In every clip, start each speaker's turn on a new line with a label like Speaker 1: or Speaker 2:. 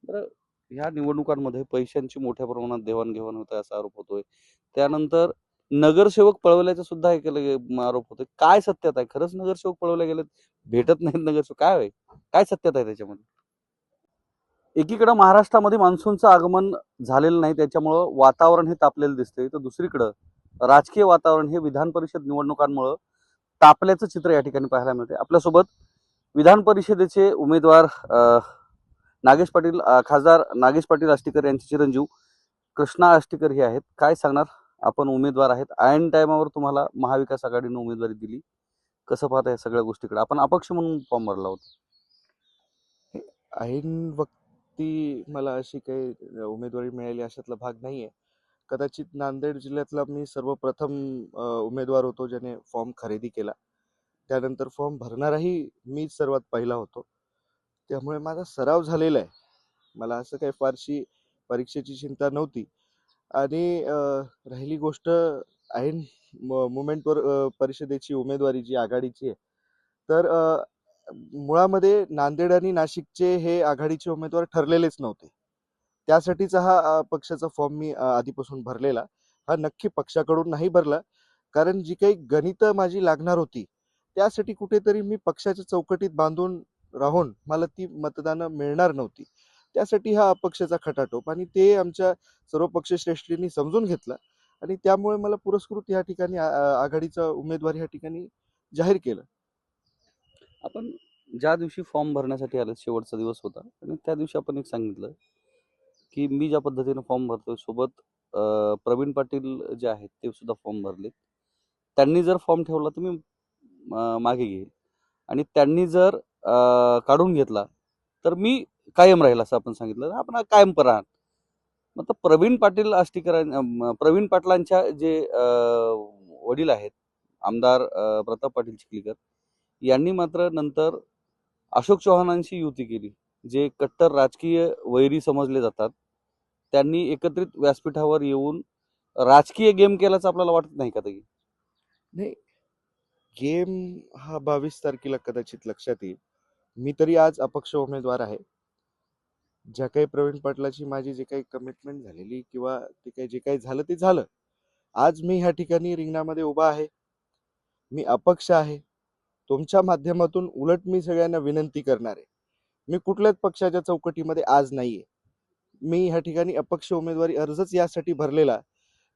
Speaker 1: तर ह्या निवडणुकांमध्ये पैशांची मोठ्या प्रमाणात देवाणघेवाण होते असा आरोप होतोय. त्यानंतर नगरसेवक पळवल्याचा सुद्धा एक आरोप होतोय. काय सत्यता आहे? खरंच नगरसेवक पळवले गेलेत? भेटत नाहीत नगरसेवक? काय आहे? काय सत्यता आहे त्याच्यामध्ये? एकीकडे महाराष्ट्रामध्ये मान्सूनचं आगमन झालेलं नाही, त्याच्यामुळं वातावरण हे तापलेलं दिसतंय. तर दुसरीकडं राजकीय वातावरण हे विधान परिषद निवडणुकांमुळं तापल्याचं चित्र या ठिकाणी पाहायला मिळते. आपल्यासोबत विधान परिषदेचे उमेदवार नागेश पाटील, खासदार नागेश पाटील आष्टीकर यांचे चिरंजीव कृष्णा आष्टीकर हे आहेत. काय सांगणार? आपण उमेदवार आहेत, ऐन टायमावर तुम्हाला महाविकास आघाडीने उमेदवारी दिली. कसं पाहता या सगळ्या गोष्टीकडे? आपण अपक्ष म्हणून फॉर्म भरला होता.
Speaker 2: ऐन वक्ती मला अशी काही उमेदवारी मिळाली अशातला भाग नाहीये. कदाचित नांदेड जिल्ह्यातला मी सर्वप्रथम उमेदवार होतो ज्याने फॉर्म खरेदी केला. त्यानंतर फॉर्म भरणाराही मीच सर्वात पहिला होतो. त्यामुळे माझा सराव झालेला आहे. मला असं काही फारशी परीक्षेची चिंता नव्हती. आणि राहिली गोष्ट ऐन मोमेंटवर परिषदेची उमेदवारी जी आघाडीची आहे, तर मुळामध्ये नांदेड आणि नाशिकचे हे आघाडीचे उमेदवार ठरलेलेच नव्हते. त्यासाठीचा हा पक्षाचा फॉर्म मी आधीपासून भरलेला. हा नक्की पक्षाकडून नाही भरला, कारण जी काही गणितं माझी लागणार होती त्यासाठी कुठेतरी मी पक्षाच्या चौकटीत बांधून राहून मला ती मतदानं मिळणार नव्हती. त्यासाठी हा अपक्षाचा खटाटोप, आणि ते आमच्या सर्व पक्षश्रेष्ठींनी समजून घेतला आणि त्यामुळे मला पुरस्कृत या ठिकाणी आघाडीचा उमेदवार या ठिकाणी जाहीर केलं.
Speaker 1: आपण ज्या दिवशी फॉर्म भरण्यासाठी आलो, शेवटचा दिवस होता आणि त्या दिवशी आपण एक सांगितलं की मी ज्या पद्धतीने फॉर्म भरतोय, सोबत प्रवीण पाटील जे आहेत ते सुद्धा फॉर्म भरलेत. त्यांनी जर फॉर्म ठेवला तर मी मागे घेईल, आणि त्यांनी जर काढून घेतला तर मी कायम राहील असं आपण सांगितलं. आपण कायम राहणार. मग तर प्रवीण पाटील आष्टीकर, प्रवीण पाटलांच्या जे वडील आहेत, आमदार प्रताप पाटील चिखलीकर, यांनी मात्र नंतर अशोक चव्हाणांशी युती केली. जे कट्टर राजकीय वैरी समजले जातात, त्यांनी एकत्रित व्यासपीठावर येऊन राजकीय गेम केल्याचं आपल्याला वाटत नाही का? ताई,
Speaker 2: नाही, गेम हा 22 तारखेला कदाचित लक्षात येईल. मी तरी आज अपक्ष उमेदवार आहे. ज्या काही प्रवीण पाटलाची माझी जे काही कमिटमेंट झालेली किंवा ते काही जे काही झालं ते झालं. आज मी ह्या ठिकाणी रिंगणामध्ये उभा आहे. मी अपक्ष आहे. तुमच्या माध्यमातून उलट मी सगळ्यांना विनंती करणार आहे, मी कुठल्याच पक्षाच्या चौकटीमध्ये आज नाहीये. मी ह्या ठिकाणी अपक्ष उमेदवारी अर्जच यासाठी भरलेला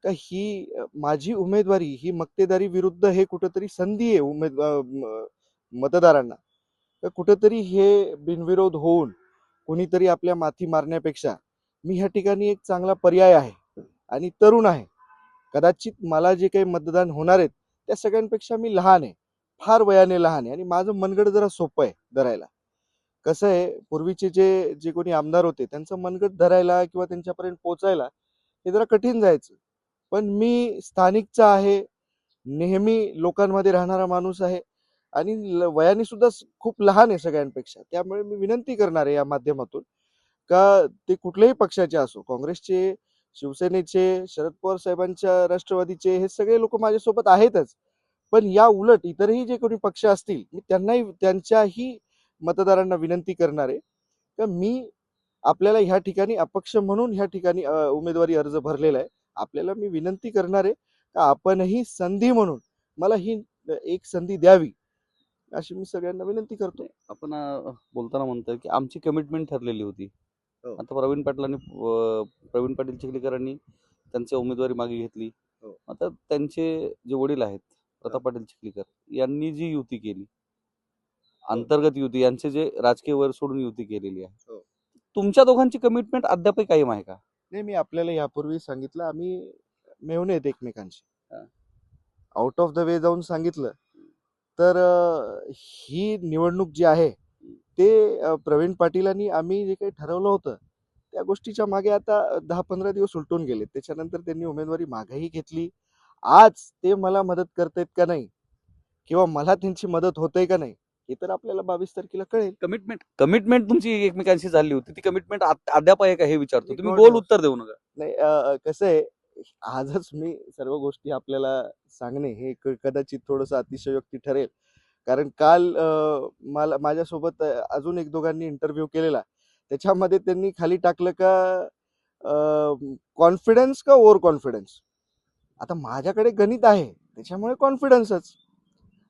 Speaker 2: का ही माझी उमेदवारी ही मक्तेदारी विरुद्ध हे कुठेतरी संधी आहे मतदारांना. तर कुठेतरी हे बिनविरोध होऊन कोणीतरी आपल्या माथी मारण्यापेक्षा मी ह्या ठिकाणी एक चांगला पर्याय आहे आणि तरुण आहे. कदाचित मला जे काही मतदान होणार आहेत त्या सगळ्यांपेक्षा मी लहान आहे, फार वयाने लहान आहे, आणि माझं मनगड जरा सोपं आहे धरायला. कसं आहे, पूर्वीचे जे जे कोणी आमदार होते त्यांचं मनगट धरायला किंवा त्यांच्यापर्यंत पोहोचायला हे जरा कठीण जायचं. पण मी स्थानिकचा आहे, नेहमी लोकांमध्ये राहणारा माणूस आहे, आणि वयाने सुद्धा खूप लहान आहे सगळ्यांपेक्षा. त्यामुळे मी विनंती करणार आहे या माध्यमातून का ते कुठल्याही पक्षाचे असो, काँग्रेसचे, शिवसेनेचे, शरद पवार साहेबांच्या राष्ट्रवादीचे, हे सगळे लोक माझ्यासोबत आहेतच. पण या उलट इतरही जे कोणी पक्ष असतील मी त्यांनाही त्यांच्याही मतदारांना विनंती करणार आहे का मी आपल्याला ह्या ठिकाणी अपक्ष म्हणून ह्या ठिकाणी उमेदवारी अर्ज भरलेला आहे. आपल्याला मी विनंती करणार आहे का आपणही संधी म्हणून मला ही एक संधी द्यावी, अशी मी सगळ्यांना विनंती करतो.
Speaker 1: आपण बोलताना म्हणतोय की आमची कमिटमेंट ठरलेली होती.
Speaker 2: हो,
Speaker 1: आता प्रवीण पाटील चिखलीकरांनी त्यांची उमेदवारी मागे घेतली.
Speaker 2: हो,
Speaker 1: आता त्यांचे जे वडील आहेत,
Speaker 2: हो,
Speaker 1: प्रताप पाटील चिखलीकर, यांनी जी युती केली,
Speaker 2: हो,
Speaker 1: अंतर्गत युती, यांचे जे राजकीय वर सोडून युती केलेली आहे,
Speaker 2: हो.
Speaker 1: तुमच्या दोघांची कमिटमेंट अद्यापही कायम आहे का?
Speaker 2: नाही, मी आपल्याला यापूर्वी सांगितलं, आम्ही मेहुणे आहेत एकमेकांशी.
Speaker 1: हा.
Speaker 2: आउट ऑफ द वे जाऊन सांगितलं तर ही निवडणूक जी आहे ते प्रवीण पाटीलांनी आम्ही जे काही ठरवलं होतं त्या गोष्टीच्या मागे आता 10-15 दिवस उलटून गेले. त्याच्यानंतर त्यांनी उमेदवारी मागेही घेतली. आज ते मला मदत करतायत का नाही किंवा मला त्यांची मदत होते का नाही हे तर आपल्याला 22 तारखेला कळेल.
Speaker 1: कमिटमेंट कमिटमेंट तुमची एकमेकांशी झाली होती, ती कमिटमेंट अद्याप आहे का हे विचारतो. तुम्ही
Speaker 2: God
Speaker 1: गोल
Speaker 2: knows.
Speaker 1: उत्तर देऊ नका.
Speaker 2: नाही, कसं आहे, आजच मी सर्व गोष्टी आपल्याला सांगणे हे कदाचित थोडंसं अतिशयोक्ती ठरेल. कारण काल मला माझ्यासोबत अजून एक दोघांनी इंटरव्ह्यू केलेला. त्याच्यामध्ये त्यांनी खाली टाकलं का कॉन्फिडन्स का ओव्हर कॉन्फिडन्स. आता माझ्याकडे गणित आहे त्याच्यामुळे कॉन्फिडन्सच,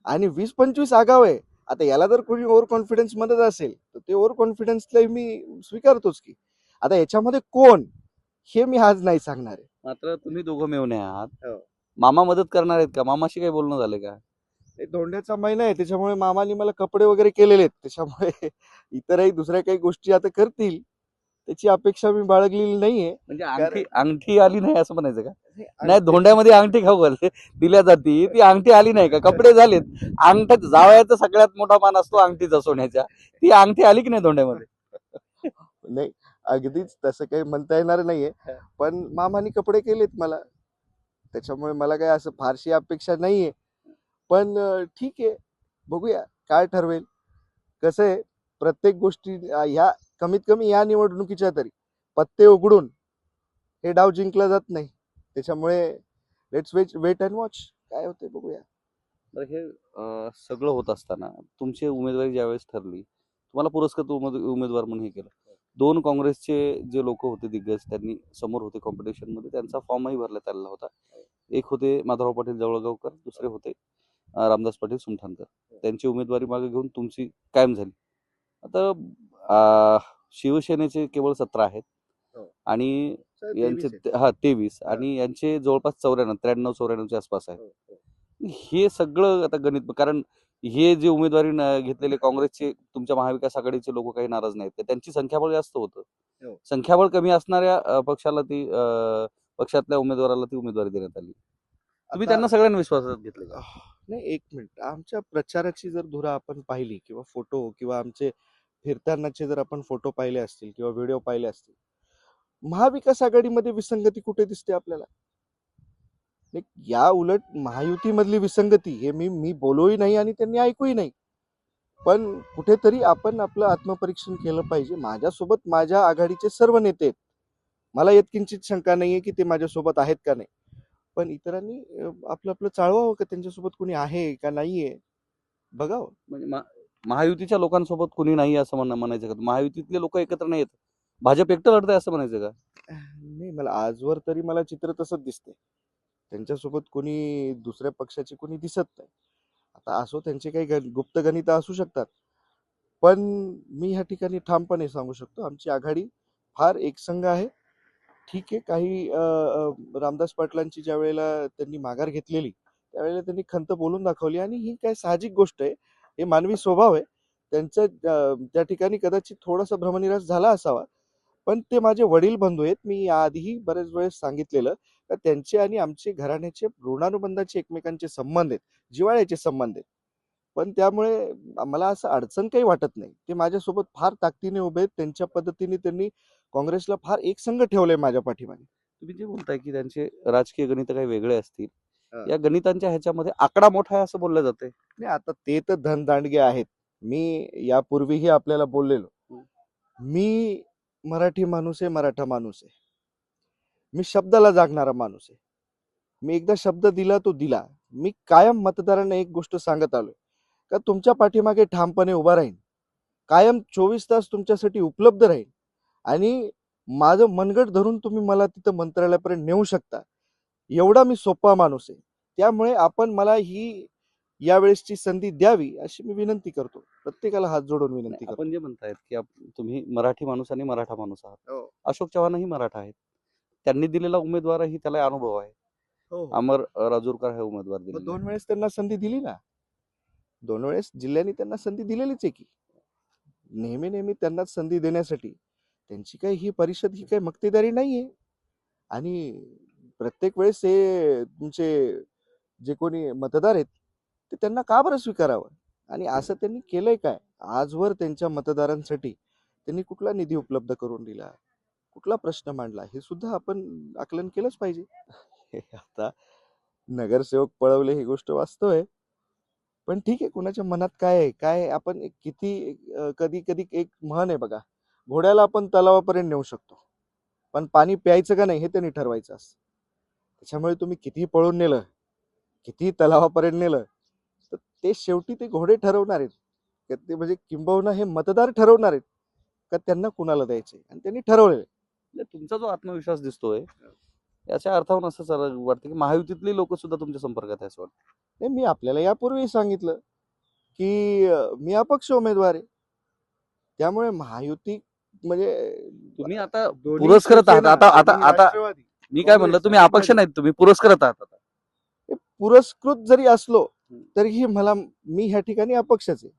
Speaker 2: आणि 20-25 आगाव आहे. आता याला जर कोणी ओव्हर कॉन्फिडन्स म्हणत असेल तर ते ओव्हर कॉन्फिडन्सला मी स्वीकारतोच की. आता याच्यामध्ये कोण हे मी आज नाही सांगणार आहे.
Speaker 1: मात्र तुम्ही दोघं मेवणे आहात.
Speaker 2: हो.
Speaker 1: मामा मदत करणार आहेत का? मामाशी काही बोलणं झालं का?
Speaker 2: हे धोंड्याचा महिना आहे त्याच्यामुळे मामानी मला कपडे वगैरे केलेले आहेत, त्याच्यामुळे इतरही दुसऱ्या काही गोष्टी आता करतील त्याची अपेक्षा मी बाळगलेली नाहीये.
Speaker 1: म्हणजे
Speaker 2: कारण
Speaker 1: अंगठी आली नाही असं म्हणायचं का?
Speaker 2: हे
Speaker 1: नाही, धोंड्यामध्ये अंगठी खाऊ घालते दिल्या जाती, ती अंगठी आली नाही का? कपडे झालेत, अंगठ्यात जावयाचा सगळ्यात मोठा मान असतो अंगठीचा सोन्याच्या, ती अंगठी आली की नाही धोंड्यामध्ये?
Speaker 2: नाही, अगदीच तसं काही म्हणता येणार नाहीये, पण मामानी कपडे केलेत मला, त्याच्यामुळे मला काही असं फारशी अपेक्षा नाहीये. पण ठीक आहे, बघूया काय ठरवेल. कसं आहे, प्रत्येक गोष्टी ह्या कमीत कमी या निवडणुकीच्या तरी पत्ते उघडून हे डाव जिंकला जात नाही. त्याच्यामुळे लेट्स वेट अँड वॉच काय होते बघूया.
Speaker 1: तर हे सगळं होत असताना तुमची उमेदवारी ज्यावेळेस ठरली, तुम्हाला पुरस्कृत उमेदवार म्हणून हे केलं. 2 काँग्रेसचे जे लोक होते दिग्गज, त्यांनी समोर होते कॉम्पिटिशनमध्ये, त्यांचा फॉर्मही भरण्यात आलेला होता. एक होते माधवराव पाटील जवळगावकर, दुसरे होते रामदास पाटील सुमठाणकर. त्यांची उमेदवारी मागे घेऊन तुमची कायम झाली. आता शिवसेनेचे केवळ 17 आहेत
Speaker 2: हो.
Speaker 1: आणि यांचे
Speaker 2: 23 आहेत.
Speaker 1: 23 आणि यांचे जवळपास 93-94च्या आसपास आहेत.
Speaker 2: हो, हो.
Speaker 1: हे सगळं आता गणित, कारण हे जे उमेदवारी घेतलेले काँग्रेसचे, तुमच्या महाविकास आघाडीचे लोक काही नाराज नाहीत, तर त्यांची संख्याबळ जास्त होतं.
Speaker 2: हो.
Speaker 1: संख्याबळ कमी असणाऱ्या पक्षाला ती पक्षातल्या उमेदवाराला ती उमेदवारी देण्यात आली. तुम्ही
Speaker 2: आता
Speaker 1: त्यांना सगळ्यांना विश्वासात घेतले का?
Speaker 2: नाही, एक मिनिट, आमच्या प्रचाराची जर धुरा आपण पाहिली किंवा फोटो किंवा आमचे फिरतानाचे जर आपण फोटो पाहिले असतील किंवा व्हिडिओ पाहिले असतील, महाविकास आघाडीमध्ये विसंगती कुठे दिसते आपल्याला? नाही, या उलट महायुतीमधली विसंगती हे मी बोलूही नाही आणि त्यांनी ऐकूही नाही. पण कुठेतरी आपण आपलं आत्मपरीक्षण केलं पाहिजे. माझ्यासोबत माझ्या आघाडीचे सर्व नेते आहेत. मला यत्किंचित शंका नाहीये की ते माझ्यासोबत आहेत का नाही. पण इतरांनी आपलं आपलं चाळवावं का त्यांच्यासोबत कोणी आहे का नाहीये बघावं.
Speaker 1: म्हणजे महायुतीच्या लोकांसोबत कोणी नाही असं म्हणायचं का? महायुतीतले लोक एकत्र नाही येत, भाजप एकटं लढतंय असं म्हणायचं का?
Speaker 2: नाही, मला आजवर तरी मला चित्र तसंच दिसते. त्यांच्यासोबत कोणी दुसऱ्या पक्षाचे कोणी दिसत नाही. आता असो, त्यांचे काही गुप्त गणित असू शकतात, पण मी ह्या ठिकाणी ठामपणे सांगू शकतो आमची आघाडी फार एकसंघ आहे. ठीक आहे, काही रामदास पाटलांची ज्या वेळेला त्यांनी माघार घेतलेली त्यावेळेला त्यांनी खंत बोलून दाखवली, आणि ही काय साहजिक गोष्ट आहे, हे मानवी स्वभाव आहे त्यांचं. त्या ठिकाणी कदाचित थोडासा भ्रमनिरास झाला असावा, पण ते माझे वडील बंधू आहेत. मी याआधीही बरेच वेळेस सांगितलेलं का त्यांचे आणि आमचे घराण्याचे ऋणानुबंधाचे एकमेकांचे संबंध आहेत, जिव्हाळ्याचे संबंध आहेत. पण त्यामुळे मला असं अडचण काही वाटत नाही. ते माझ्यासोबत फार ताकदीने उभे आहेत. त्यांच्या पद्धतीने त्यांनी काँग्रेसला फार एकसंघ ठेवलंय माझ्या पाठीमागे.
Speaker 1: तुम्ही जे बोलताय की त्यांचे राजकीय गणित काही वेगळे असतील,
Speaker 2: हा.
Speaker 1: या गणितांच्या ह्याच्यामध्ये आकडा मोठा आहे असं बोललं जातंय.
Speaker 2: नाही, आता ते तर धनदांडगे आहेत. मी यापूर्वीही आपल्याला बोललेलो, मी मराठी माणूस आहे, मराठा माणूस आहे. मी शब्दाला जागणारा माणूस आहे. मी एकदा शब्द दिला तो दिला. मी कायम मतदारांना एक गोष्ट सांगत आलोय का तुमच्या पाठीमागे ठामपणे उभा राहीन, कायम 24 तास तुमच्यासाठी उपलब्ध राहील, आणि माझं मनगट धरून तुम्ही मला तिथं मंत्रालयापर्यंत नेऊ शकता, एवढा मी सोपा माणूस आहे. त्यामुळे आपण मला ही यावेळेसची संधी द्यावी अशी मी विनंती करतो, प्रत्येकाला हात जोडून विनंती करतो.
Speaker 1: आपण जे म्हणतायत की तुम्ही मराठी माणूस आणि मराठा माणूस आहात.
Speaker 2: हो.
Speaker 1: अशोक चव्हाणही मराठा आहेत, त्यांनी दिलेला उमेदवारही त्याला अनुभव आहे.
Speaker 2: हो, हो.
Speaker 1: अमर राजूरकर हे उमेदवार
Speaker 2: मग
Speaker 1: दिले.
Speaker 2: 2 वेळेस त्यांना संधी दिली ना, 2 वेळेस जिल्ह्यांनी त्यांना संधी दिलेलीच आहे की. नेहमी नेहमी त्यांनाच संधी देण्यासाठी त्यांची काही ही परिषद ही काही मक्तेदारी नाहीये. आणि प्रत्येक वेळेस हे तुमचे जे कोणी मतदार आहेत ते त्यांना का बरं स्वीकारावं. आणि असं त्यांनी केलंय काय आजवर त्यांच्या मतदारांसाठी? त्यांनी कुठला निधी उपलब्ध करून दिला, कुठला प्रश्न मांडला, हे सुद्धा आपण आकलन केलंच पाहिजे. हे आता नगरसेवक पळवले ही गोष्ट वास्तव आहे, पण ठीक आहे, कुणाच्या मनात काय आहे काय आपण किती कधी कधी एक म्हण आहे बघा, घोड्याला आपण तलावापर्यंत नेऊ शकतो, पण पाणी प्यायचं का नाही हे त्यांनी ठरवायचं असतं. त्याच्यामुळे तुम्ही किती पळून नेलं, किती तलावापर्यंत नेलं, तर ते शेवटी ते घोडे ठरवणार आहेत. ते म्हणजे किंबहुना हे मतदार ठरवणार आहेत का त्यांना कुणाला द्यायचे आणि त्यांनी ठरवलेलं आहे.
Speaker 1: म्हणजे तुमचा जो आत्मविश्वास दिसतोय याच्या अर्थावरून असं वाटतं की महायुतीतली लोक सुद्धा तुमच्या संपर्कात आहे असं वाटतं.
Speaker 2: नाही, मी आपल्याला यापूर्वी सांगितलं की मी अपक्ष उमेदवार आहे. त्यामुळे महायुती म्हणजे
Speaker 1: तुम्ही आता
Speaker 2: दोन्ही
Speaker 1: पुरस्कृत आहात.
Speaker 2: शिवसेना,
Speaker 1: आता आता
Speaker 2: दोन्ही
Speaker 1: आता
Speaker 2: राष्ट्रवादी,
Speaker 1: मी काय म्हणलं,
Speaker 2: काँग्रेस
Speaker 1: तुम्ही
Speaker 2: आणि
Speaker 1: अपक्ष
Speaker 2: भाजप.
Speaker 1: नाहीत, तुम्ही पुरस्कृत आहात आता.
Speaker 2: हे पुरस्कृत जरी असलो तरीही मी ह्या ठिकाणी अपक्षच आहे.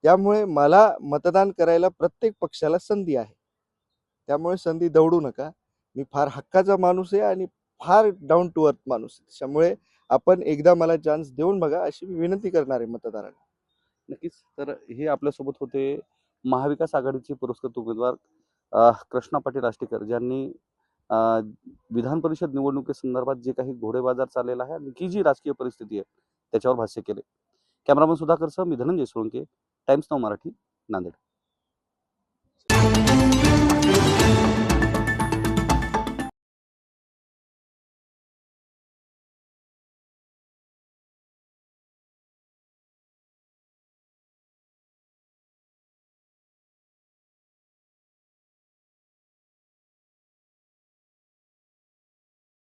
Speaker 2: त्यामुळे मला मतदान करायला प्रत्येक पक्षाला संधी आहे. त्यामुळे संधी दवडू नका. मी फार हक्काचा माणूस आहे आणि फार डाऊन टू अर्थ माणूस आहे. त्यामुळे आपण एकदा मला चान्स देऊन बघा अशी मी विनंती करणार आहे मतदारांना.
Speaker 1: नक्कीच. तर हे आपल्यासोबत होते महाविकास आघाडीचे पुरस्कृत उमेदवार कृष्णा पाटील आष्टीकर, ज्यांनी अ, विधान परिषद निवडणुकीसंदर्भात जे काही घोडेबाजार चाललेला आहे, आणखी जी राजकीय परिस्थिती आहे त्याच्यावर भाष्य केले. कॅमेरामन सुधाकरसह मी धनंजय सोळंके, टाइम्स नाऊ मराठी, नांदेड.